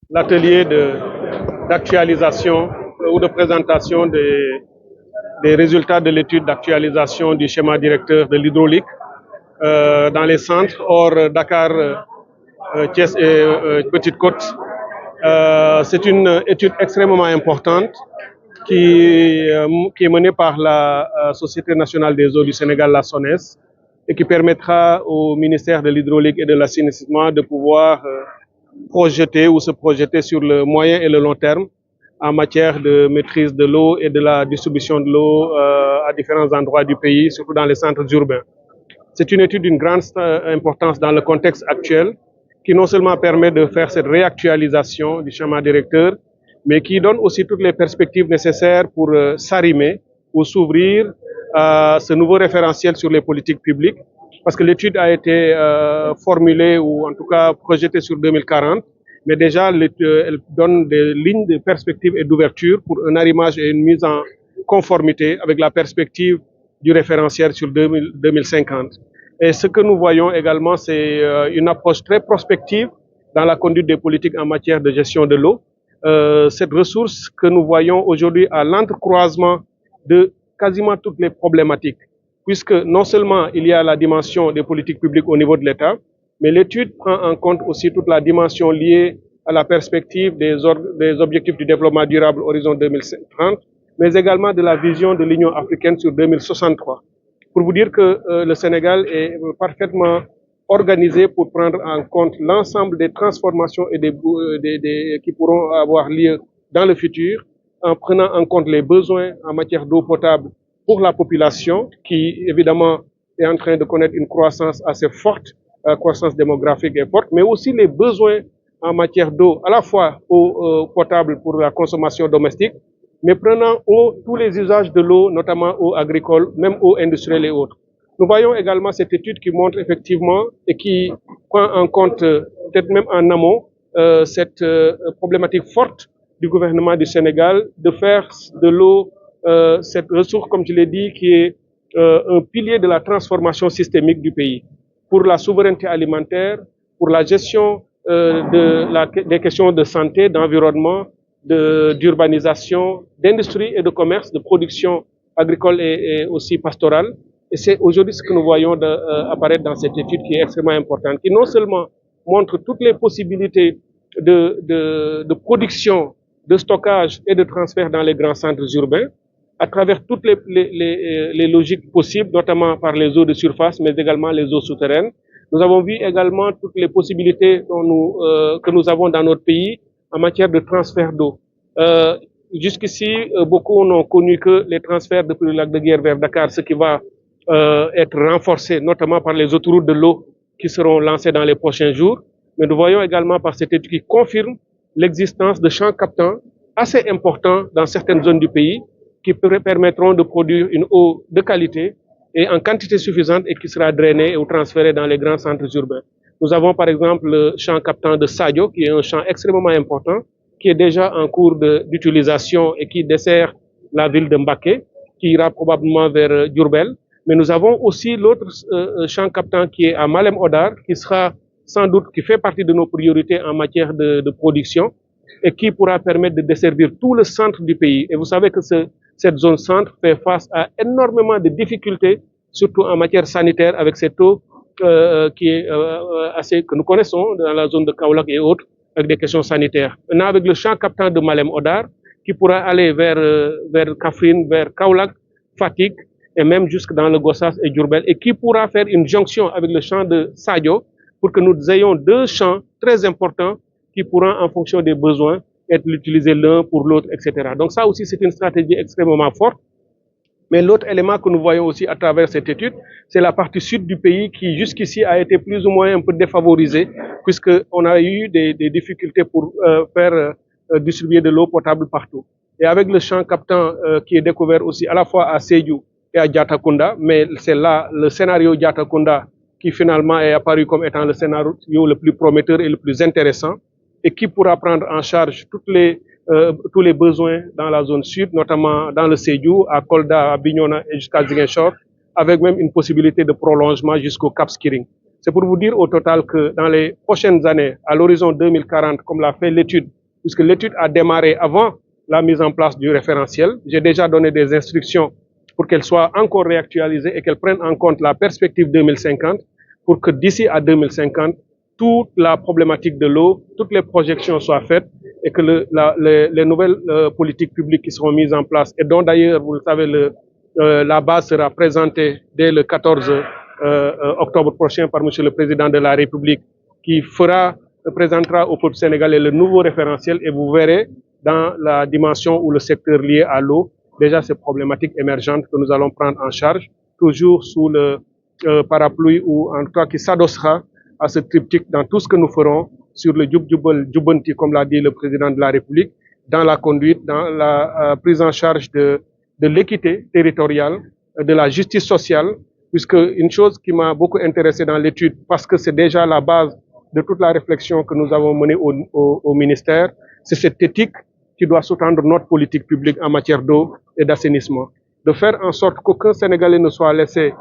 l'atelier d'actualisation ou de présentation des résultats de l'étude d'actualisation du schéma directeur de l'hydraulique dans les centres hors Dakar, Thiès et Petite Côte. C'est une étude extrêmement importante qui est menée par la Société nationale des eaux du Sénégal, la SONES, et qui permettra au ministère de l'hydraulique et de l'assainissement de pouvoir projeter ou se projeter sur le moyen et le long terme en matière de maîtrise de l'eau et de la distribution de l'eau à différents endroits du pays, surtout dans les centres urbains. C'est une étude d'une grande importance dans le contexte actuel qui non seulement permet de faire cette réactualisation du schéma directeur, mais qui donne aussi toutes les perspectives nécessaires pour s'arrimer ou s'ouvrir à ce nouveau référentiel sur les politiques publiques, parce que l'étude a été formulée ou en tout cas projetée sur 2040, mais déjà elle donne des lignes de perspective et d'ouverture pour un arrimage et une mise en conformité avec la perspective du référentiel sur 2050. Et ce que nous voyons également, c'est une approche très prospective dans la conduite des politiques en matière de gestion de l'eau. Cette ressource que nous voyons aujourd'hui à l'entrecroisement de quasiment toutes les problématiques, puisque non seulement il y a la dimension des politiques publiques au niveau de l'État, mais l'étude prend en compte aussi toute la dimension liée à la perspective des objectifs du développement durable horizon 2030, mais également de la vision de l'Union africaine sur 2063. Pour vous dire que le Sénégal est parfaitement organisé pour prendre en compte l'ensemble des transformations et qui pourront avoir lieu dans le futur, en prenant en compte les besoins en matière d'eau potable pour la population, qui évidemment est en train de connaître une croissance assez forte, croissance démographique est forte, mais aussi les besoins en matière d'eau, à la fois eau potable pour la consommation domestique, mais prenant tous les usages de l'eau, notamment eau agricole, même eau industrielle et autres. Nous voyons également cette étude qui montre effectivement et qui prend en compte, peut-être même en amont, cette problématique forte du gouvernement du Sénégal de faire de l'eau cette ressource, comme je l'ai dit, qui est un pilier de la transformation systémique du pays, pour la souveraineté alimentaire, pour la gestion des questions de santé, d'environnement, d'urbanisation, d'industrie et de commerce, de production agricole et aussi pastorale. Et c'est aujourd'hui ce que nous voyons apparaître dans cette étude qui est extrêmement importante, qui non seulement montre toutes les possibilités de production, de stockage et de transfert dans les grands centres urbains, à travers toutes les logiques possibles, notamment par les eaux de surface, mais également les eaux souterraines. Nous avons vu également toutes les possibilités que nous avons dans notre pays en matière de transfert d'eau. Jusqu'ici, beaucoup n'ont connu que les transferts depuis le lac de Guiers vers Dakar, ce qui va être renforcé, notamment par les autoroutes de l'eau qui seront lancées dans les prochains jours. Mais nous voyons également par cette étude qui confirme l'existence de champs captants assez importants dans certaines zones du pays qui permettront de produire une eau de qualité et en quantité suffisante et qui sera drainée ou transférée dans les grands centres urbains. Nous avons par exemple le champ captant de Sadio, qui est un champ extrêmement important, qui est déjà en cours d'utilisation et qui dessert la ville de Mbaké, qui ira probablement vers Diourbel. Mais nous avons aussi l'autre champ captant qui est à Malem Odar, qui sera sans doute, qui fait partie de nos priorités en matière de production et qui pourra permettre de desservir tout le centre du pays. Et vous savez que cette zone centre fait face à énormément de difficultés, surtout en matière sanitaire, avec cette eau qui est que nous connaissons dans la zone de Kaolack et autres, avec des questions sanitaires. Maintenant, avec le champ captant de Malem Odar, qui pourra aller vers Kaffrine, vers Kaolack, Fatick, et même jusque dans le Gossas et Diourbel, et qui pourra faire une jonction avec le champ de Sadio, pour que nous ayons deux champs très importants qui pourront, en fonction des besoins, être utilisés l'un pour l'autre, etc. Donc ça aussi, c'est une stratégie extrêmement forte. Mais l'autre élément que nous voyons aussi à travers cette étude, c'est la partie sud du pays qui jusqu'ici a été plus ou moins un peu défavorisée, puisqu'on a eu des difficultés pour faire distribuer de l'eau potable partout. Et avec le champ captant qui est découvert aussi à la fois à Sédhiou et à Diatakunda, mais c'est là le scénario Diatakunda qui finalement est apparu comme étant le scénario le plus prometteur et le plus intéressant, et qui pourra prendre en charge tous les besoins dans la zone sud, notamment dans le Sédhiou, à Kolda, à Bignona et jusqu'à Ziguinchor, avec même une possibilité de prolongement jusqu'au Cap Skirring. C'est pour vous dire au total que dans les prochaines années, à l'horizon 2040, comme l'a fait l'étude, puisque l'étude a démarré avant la mise en place du référentiel, j'ai déjà donné des instructions pour qu'elle soit encore réactualisée et qu'elle prenne en compte la perspective 2050, pour que d'ici à 2050, toute la problématique de l'eau, toutes les projections soient faites et que les nouvelles politiques publiques qui seront mises en place, et dont d'ailleurs, vous le savez, la base sera présentée dès le 14 octobre prochain par Monsieur le Président de la République, qui présentera au peuple sénégalais le nouveau référentiel, et vous verrez dans la dimension ou le secteur lié à l'eau, déjà ces problématiques émergentes que nous allons prendre en charge, toujours sous le parapluie ou en tout cas qui s'adossera à ce triptyque dans tout ce que nous ferons sur le Djubanti, comme l'a dit le Président de la République, dans la conduite, dans la prise en charge de l'équité territoriale, de la justice sociale, puisque une chose qui m'a beaucoup intéressé dans l'étude, parce que c'est déjà la base de toute la réflexion que nous avons menée au ministère, c'est cette éthique qui doit sous-tendre notre politique publique en matière d'eau et d'assainissement. De faire en sorte qu'aucun Sénégalais ne soit laissé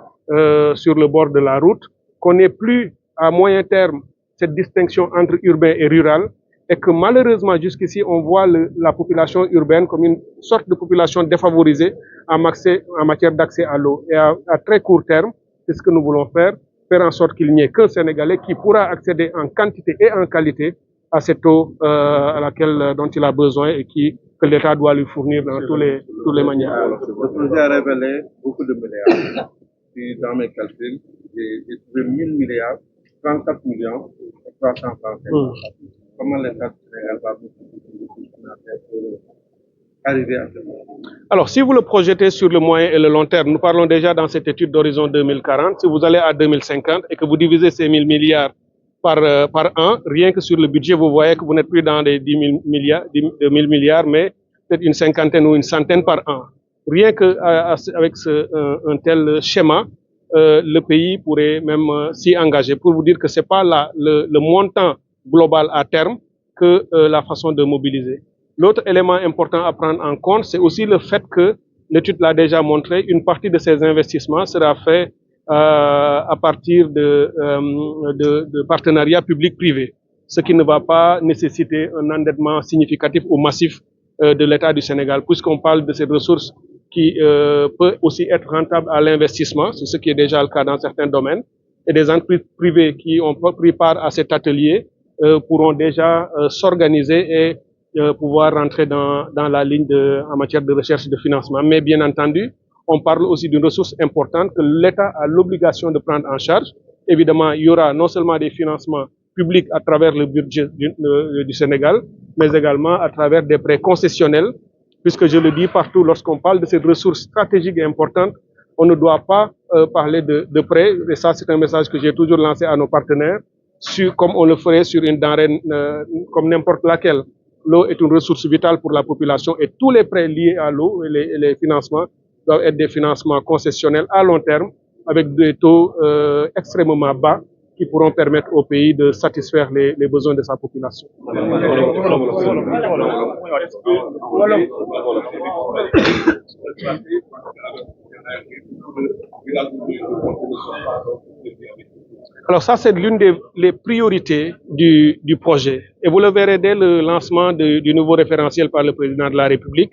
sur le bord de la route, qu'on n'ait plus à moyen terme cette distinction entre urbain et rural, et que malheureusement jusqu'ici on voit la population urbaine comme une sorte de population défavorisée en matière d'accès à l'eau. Et à très court terme, c'est ce que nous voulons faire en sorte qu'il n'y ait qu'un Sénégalais qui pourra accéder en quantité et en qualité à cette eau dont il a besoin et que l'État doit lui fournir dans tous les manières. Le projet a révélé beaucoup de milliards. Puis dans mes calculs, j'ai trouvé 1000 milliards, 34 millions et 300 francs. Comment l'État du Sénégal va arriver à ce moment? Alors, si vous le projetez sur le moyen et le long terme, nous parlons déjà dans cette étude d'horizon 2040, si vous allez à 2050 et que vous divisez ces 1000 milliards par an, rien que sur le budget, vous voyez que vous n'êtes plus dans des 10 000 milliards, mais peut-être une cinquantaine ou une centaine par an. Rien qu'avec un tel schéma, le pays pourrait même s'y engager, pour vous dire que ce n'est pas le montant global à terme que la façon de mobiliser. L'autre élément important à prendre en compte, c'est aussi le fait que, l'étude l'a déjà montré, une partie de ces investissements sera fait à partir de partenariats publics-privés, ce qui ne va pas nécessiter un endettement significatif ou massif de l'État du Sénégal, puisqu'on parle de ces ressources qui peut aussi être rentable à l'investissement, c'est ce qui est déjà le cas dans certains domaines, et des entreprises privées qui ont pris part à cet atelier pourront déjà s'organiser et pouvoir rentrer dans la ligne en matière de recherche et de financement. Mais bien entendu, on parle aussi d'une ressource importante que l'État a l'obligation de prendre en charge. Évidemment, il y aura non seulement des financements publics à travers le budget du Sénégal, mais également à travers des prêts concessionnels, puisque je le dis partout, lorsqu'on parle de cette ressource stratégique et importante, on ne doit pas parler de prêts, et ça c'est un message que j'ai toujours lancé à nos partenaires, comme on le ferait sur une denrée comme n'importe laquelle. L'eau est une ressource vitale pour la population et tous les prêts liés à l'eau et les financements doivent être des financements concessionnels à long terme avec des taux extrêmement bas qui pourront permettre au pays de satisfaire les besoins de sa population. Alors ça, c'est l'une des priorités du projet. Et vous le verrez dès le lancement du nouveau référentiel par le Président de la République,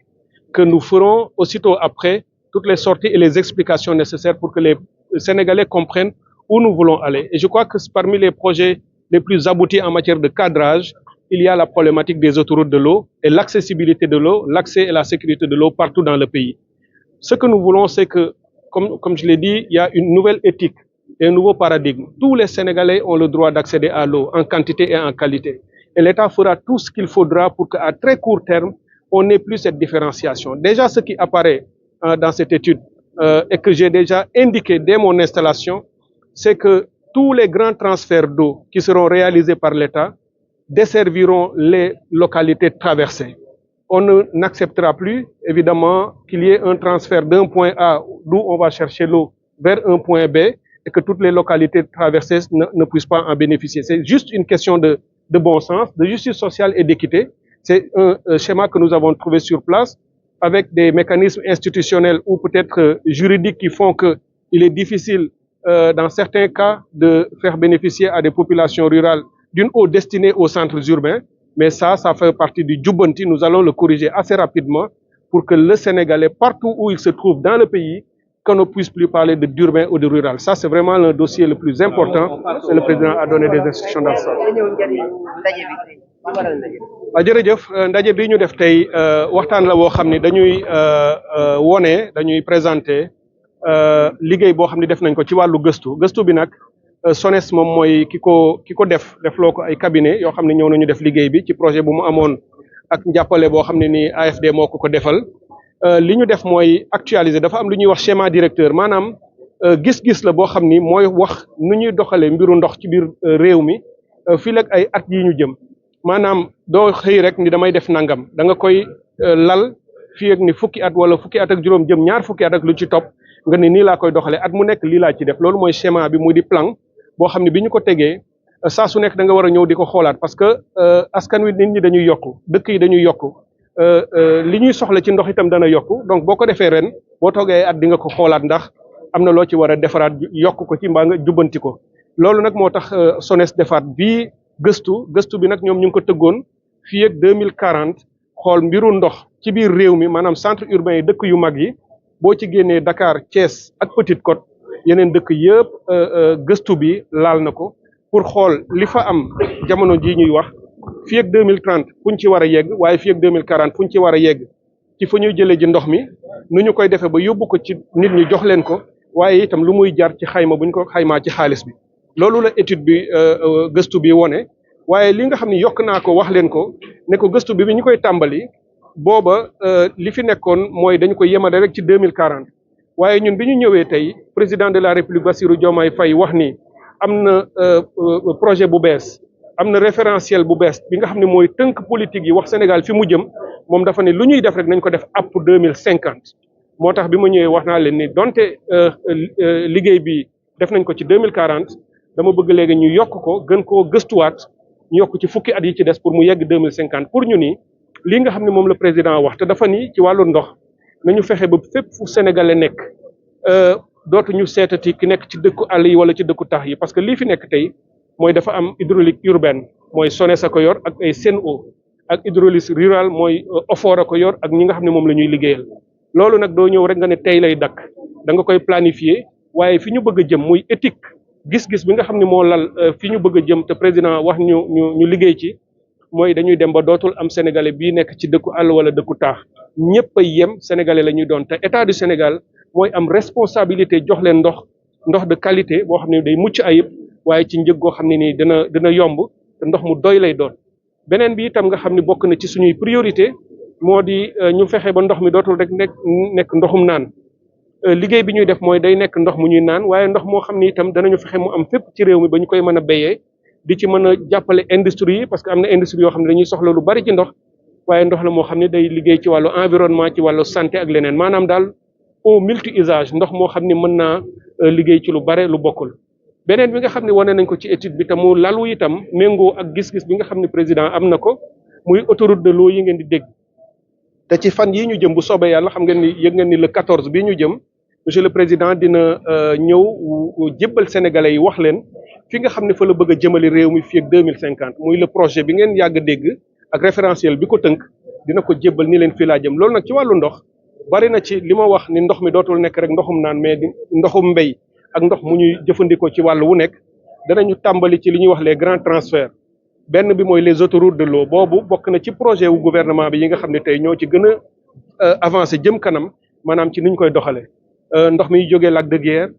que nous ferons aussitôt après toutes les sorties et les explications nécessaires pour que les Sénégalais comprennent où nous voulons aller. Et je crois que parmi les projets les plus aboutis en matière de cadrage, il y a la problématique des autoroutes de l'eau et l'accessibilité de l'eau, l'accès et la sécurité de l'eau partout dans le pays. Ce que nous voulons, c'est que, comme je l'ai dit, il y a une nouvelle éthique et un nouveau paradigme. Tous les Sénégalais ont le droit d'accéder à l'eau en quantité et en qualité. Et l'État fera tout ce qu'il faudra pour qu'à très court terme, on n'ait plus cette différenciation. Déjà, ce qui apparaît dans cette étude et que j'ai déjà indiqué dès mon installation, c'est que tous les grands transferts d'eau qui seront réalisés par l'État desserviront les localités traversées. On n'acceptera plus, évidemment, qu'il y ait un transfert d'un point A, d'où on va chercher l'eau, vers un point B, et que toutes les localités traversées ne puissent pas en bénéficier. C'est juste une question de bon sens, de justice sociale et d'équité. C'est un schéma que nous avons trouvé sur place, avec des mécanismes institutionnels ou peut-être juridiques qui font qu'il est difficile dans certains cas, de faire bénéficier à des populations rurales d'une eau destinée aux centres urbains. Mais ça fait partie du Djoubanti. Nous allons le corriger assez rapidement pour que le Sénégalais, partout où il se trouve dans le pays, qu'on ne puisse plus parler d'urbain ou de rural. Ça, c'est vraiment le dossier le plus important et le président a donné des instructions dans ça. waaw jërëjëf ndaje bi ñu def tey waxtaan la woo xam ne dañuy dañuy présenter liggéey boo xam ne def nañ ko ci wàllu gëstu bi nag SONES moom mooy ki ko defloo ko ay cabinet yoo xam ne ñëw nañu def liggéey bi ci projet bu mu amoon ak njàppale boo xam ne ni AFD moo ko defal li ñu def mooy actualiser dafa am lu ñuy wax schéma directeur maanaam gis-gis la boo xam ni mooy wax nu ñuy doxalee mbiru ndox ci biir réew mi fii ak ay at yi ñu jëm maanaam doo xëy rek ni damay def nangam da nga koy lal fii ak ni fukki at wala fukki at ak juróom jëm ñaar fukki at ak lu ci topp nga ni nii laa koy doxalee at mu nekk lii laa ci def loolu mooy schéma bi mu di plan boo xam ne bi ñu ko tegee saa su nekk da nga war a ñëw di ko xoolaat parce que askan wi nit ñi dañuy yokku dëkk yi dañuy yokku li ñuy soxla ci ndox itam dana yokku donc boo ko defee ren boo toogee at di nga ko xoolaat ndax am na loo ci war a defaraat yokk ko ci mbaa nga jubbanti ko loolu nag moo tax SONES defaat bii gëstu bi nag ñoom ñu ngi ko tëggoon fii ak 2040 xool mbiru ndox ci biir réew mi maanaam centre urbain yi dëkk yu mag yi boo ci génnee Dakar Thiès ak Petite Côte yeneen dëkk yëpp gëstu bi laal na ko pour xool li fa am jamono ji ñuy wax fii ak 2030 fu ñu ci war a yegg waaye fii ak 2040 fu ñu ci war a yegg ci fa ñuy jëlee ji ndox mi nu ñu koy defee ba yóbbu ko ci nit ñi jox leen ko waaye itam lu muy jar ci xayma bu ñu ko xaymaa ci xaalis bi loolu la étude bi gëstu bi wone waaye li nga xam ne yokk naa ko wax leen ko ne ko gëstu bi ñu koy tàmbali booba li fi nekkoon mooy dañu ko yemale rek ci 2040 waaye ñun bi ñu ñëwee tey président de la république Bassirou Diomaye Faye wax ni am na projet bu bees am na référentiel bu bees bi nga xam ne mooy tënk politique yi wax Sénégal fi mu jëm moom dafa ne lu ñuy def rek nañ ko def app 2050 moo tax bi ma ñëwee wax naa leen ni donte liggéey bi def nañ ko ci 2040 dama bëgg léegi ñu yokk ko gën koo gëstuwaat ñu yokk ci fukki at yi ci des pour mu yegg 2050 pour ñu ni lii nga xam ne moom la président wax te dafa ni ci wàllu ndox nañu fexe ba fépp fu sénégalais nekk dootuñu seetati ki nekk ci dëkku àll yi wala ci dëkku tax yi parce que lii fi nekk tey mooy dafa am hydraulique urbaine mooy SONES a ko yor ak ay SEN'EAU ak hydraulique rural mooy OFOR a ko yor ak ñi nga xam ne moom la ñuy liggéeyal loolu nag doo ñëw rek nga ne tey lay dakk da nga koy planifier waaye fi ñu bëgg a jëm muy éthique gis-gis bi nga xam ne moo lal fi ñu bëgg a jëm te président wax ñu liggéey ci mooy dañuy dem ba dootul am sénégalais bii nekk ci dëkku àll wala dëkku taax ñëpp a yem sénégalais la ñuy doon te état du Sénégal mooy am responsabilité jox leen ndox de qualité boo xam ne day mucc ayib waaye ci njëg goo xam ne nii dina yomb te ndox mu doy lay doon beneen bi itam nga xam ne bokk na ci suñuy priorité moo di ñu fexe ba ndox mi dootul rek nekk ndoxum naan liggéey bi ñuy def mooy day nekk ndox mu ñuy naan waaye ndox moo xam ne itam danañu fexe mu am fépp ci réew mi ba ñu koy mën a béyee di ci mën a jàppale industrie yi parce que am na industrie yoo xam ne dañuy soxla lu bari ci ndox waaye ndox la moo xam ne day liggéey ci wàllu environnement ci wàllu santé ak leneen maanaam daal eau multi usage ndox moo xam ne mën naa liggéey ci lu bare lu bokkul beneen bi nga xam ne wane nañ ko ci étude bi te mu lalu itam méngoo ak gis-gis bi nga xam ne président am na ko muy autoroute de l'eau yi ngeen di dégg te ci fan yii ñu jëm bu soobee yàlla xam ngeen ni yëg ngeen ni le 14 bii ñu jëm monsieur le président dina ñëw jébbal sénégalais yi wax leen fi nga xam ne fa la bëgg a jëmale réew mi fii ak 2050 muy le projet bi ngeen yàgg dégg ak référentiel bi ko tënk dina ko jébbal ni leen fii laa jëm loolu nag ci wàllu ndox bari na ci li ma wax ni ndox mi dootul nekk rek ndoxum naan mais ndoxum mbéy ak ndox mu ñuy jëfandikoo ci wàllu wu nekk danañu tàmbali ci li ñuy wax les grands transferts benn bi mooy les autoroutes de l'eau boobu bokk na ci projet wu gouvernement bi yi nga xam ne tey ñoo ci gën a avancé jëm kanam maanaam ci niñ koy doxalee ndox mi jógee Lac de Guiers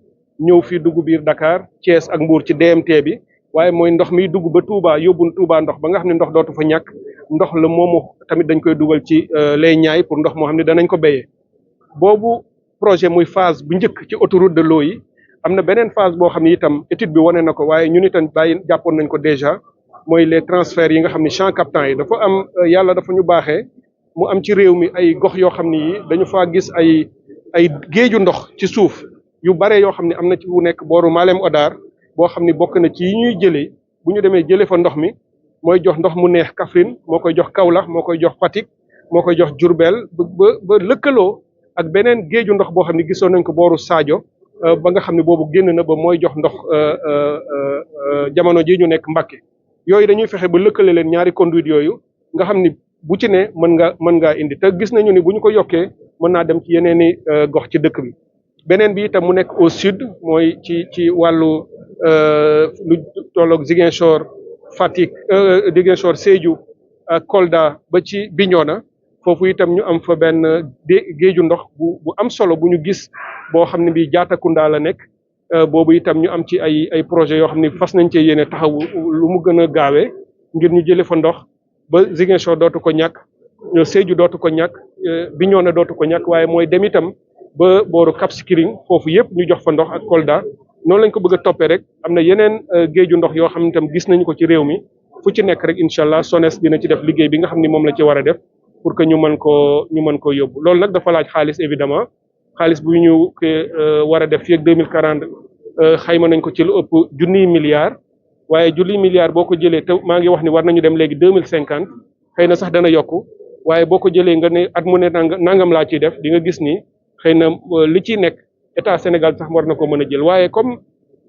ñëw fii dugg biir Dakar Thiès ak Mbour ci DMT bi waaye mooy ndox mi dugg ba Touba yóbbu Touba ndox ba nga xam ne ndox dootu fa ñàkk ndox la moomu tamit dañ koy dugal ci lay ñaay pour ndox moo xam ne danañ ko béyee boobu projet muy phase bu njëkk ci autoroute de l'eau yi am na beneen phase boo xam ne itam étude bi wane na ko waaye ñun itam jàppoon nañ ko déjà mooy les transferts yi nga xam ne champs captants yi dafa am yàlla dafa ñu baaxee mu am ci réew mi ay gox yoo xam ne yi dañu faa gis ay géeju ndox ci suuf yu bare yoo xam ne am na ci bu nekk booru Malem Hodar boo xam ne bokk na ci yi ñuy jëlee bu ñu demee jëlee fa ndox mi mooy jox ndox mu neex Kaffrine moo koy jox Kaolack moo koy jox Fatick moo koy jox Diourbel ba lëkkaloo ak beneen géeju ndox boo xam ne gisoon nañ ko booru Sadio ba nga xam ne boobu génn na ba mooy jox ndox jamono ji ñu nekk Mbacké yooyu dañuy fexe ba lëkkale leen ñaari conduite yooyu nga xam ni bu ci ne mën ngaa indi te gis nañu ni bu ñu ko yokkee mën naa dem ci yeneeni gox ci dëkk bi beneen bi itam mu nekk au sud mooy ci wàllu lu tolloog Ziguinchor Fatick Ziguinchor Sédhiou ak Kolda ba ci Bignona foofu itam ñu am fa benn géeju ndox bu am solo bu ñu gis boo xam ne bi Diatakunda la nekk boobu itam ñu am ci ay projets yoo xam ne fas nañ cee yéene taxawu lu mu gën a gaawee ngir ñu jëlee fa ndox ba Ziguinchor dootu ko ñàkk Sédhiou dootu ko ñàkk Bignona dootu ko ñàkk waaye mooy dem itam ba booru Cap Skirring foofu yëpp ñu jox fa ndox ak Kolda noonu lañ ko bëgg a toppee rek am na yeneen géeju ndox yoo xam ne itam gis nañu ko ci réew mi fu ci nekk rek incha allah SONES dina ci def liggéey bi nga xam ni moom la ci war a def pour que ñu mën koo yóbbu loolu nag dafa laaj xaalis évidemment xaalis bu ñu war a def fii ak 2040 xayma nañ ko ci lu ëpp junniy milliards waaye junniy milliards boo ko jëlee te maa ngi wax ni war nañu dem léegi 2050 xëy na sax dana yokku waaye boo ko jëlee nga ne at mu ne nangam laa ciy def di nga gis ni xëy na li ciy nekk état Sénégal sax war na ko mën a jël waaye comme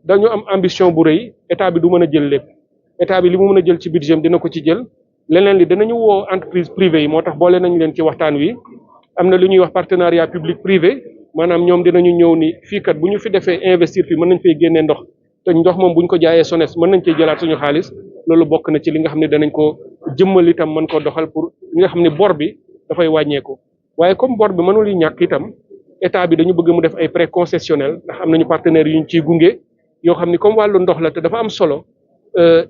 dañu am ambition bu rëy état bi du mën a jël lépp état bi li mu mën a jël ci budget dina ko ci jël leneen li danañu woo entreprise privée yi moo tax boole nañ leen ci waxtaan wi am na lu ñuy wax partenariat public privé maanaam ñoom dinañu ñëw ni fii kat bu ñu fi defee investir fi mën nañ fay génnee ndox te ndox moom bu ñu ko jaayee SONES mën nañ cee jëlaat suñu xaalis loolu bokk na ci li nga xam ne danañ ko jëmmal itam mën ko doxal pour li nga xam ne bor bi dafay wàññeeku waaye comme bor bi mënul ñàkk itam état bi dañu bëgg mu def ay prêts concessionnels ndax am nañu partenaires yu ñu ciy gunge yoo xam ni comme wàllu ndox la te dafa am solo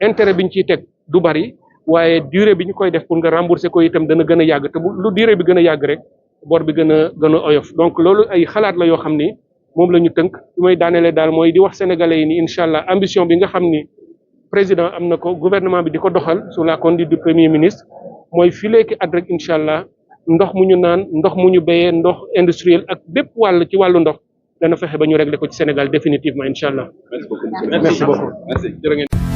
intérêt bi ñu ciy teg du bari waaye durée bi ñu koy def pour nga rembourser ko itam dana gën a yàgg te lu durée bi gën a yàgg rek bor bi gën a oyof donc loolu ay xalaat la yoo xam ni moom la ñu tënk li may daanelee daal mooy di wax sénégalais yi ni incha allah ambition bi nga xam ni président am na ko gouvernement bi di ko doxal sous la conduite du premier ministre mooy fileeki at rek incha allah ndox mu ñu naan ndox mu ñu béyee ndox industriel ak bépp wàll ci wàllu ndox dana fexe ba ñu régler ko ci Sénégal définitivement incha allah. Merci beaucoup. Jërë ngeen